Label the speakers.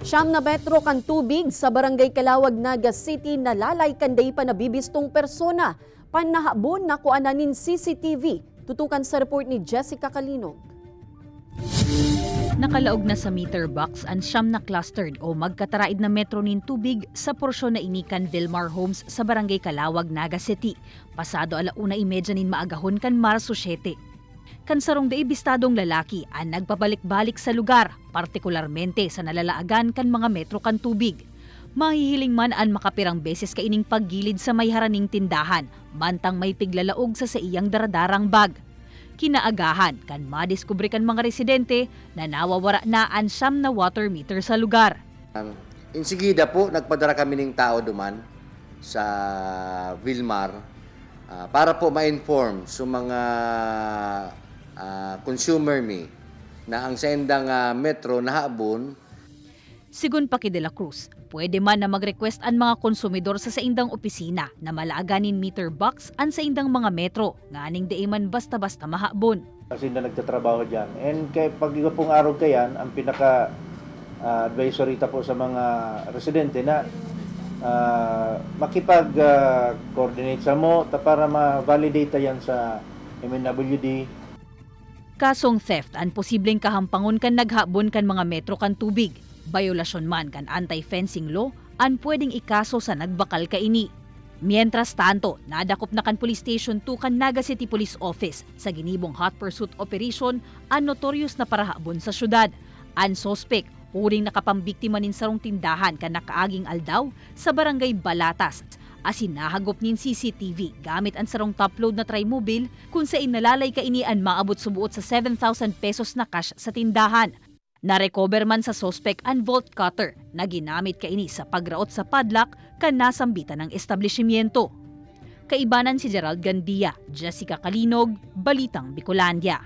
Speaker 1: Siyam na metro kan tubig sa Barangay Calawag, Naga City nalalay kanday pa nabibistong persona. Panahabon na kuananin CCTV. Tutukan sa report ni Jessica Kalinog.
Speaker 2: Nakalaog na sa meter box ang siyam na clustered o magkataraid na metro nin tubig sa porsyon na inikan Vilmar Homes sa Barangay Calawag, Naga City. Pasado 1:30 nin maagahon kan Marso 7. Kansarong daibistadong lalaki ang nagpabalik-balik sa lugar, partikularmente sa nalalaagan kan mga metro kan tubig. Mahihiling man ang makapirang beses kaining paggilid sa may haraning tindahan, mantang may piglalaog sa iyang daradarang bag. Kinaagahan kan madiskubre kan mga residente na nawawara na ang siyam na water meter sa lugar.
Speaker 3: Insigida po, nagpadara kami ng tao duman sa Vilmar para po ma-inform sa mga consumer na ang sendang metro nahabon.
Speaker 2: Sigun Paki de la Cruz, pwede man na mag-request ang mga konsumidor sa saindang opisina na malaaganin meter box ang saindang mga metro, nganing di man basta-basta mahabon.
Speaker 4: Kasi na nagtatrabaho dyan. And pag pong araw kayan, ang pinaka-advisory po sa mga residente na makipag-coordinate sa mo para ma-validate yan sa MNWD.
Speaker 2: Kasong theft ang posibleng kahampangon kan naghabon kan mga metro kan tubig. Violasyon man kan anti-fencing law ang pwedeng ikaso sa nagbakal kaini. Mientras tanto, nadakop na kan Police Station 2 kan Naga City Police Office sa ginibong hot pursuit operation ang notorious na parahabon sa syudad. Ang sospek, huring nakapambiktima nin sarong tindahan kan nakaaging aldaw sa Barangay Balatas. Asin nahagop nin CCTV gamit ang sarong top-load na trimobile kung sa inalalay kaini ang maabot subuot sa 7,000 pesos na cash sa tindahan. Na-recover man sa sospek ang vault cutter na ginamit kaini sa pagraot sa padlock kan nasambitan ng establishmento. Kaibanan si Gerald Gandia, Jessica Kalinog, Balitang Bicolandia.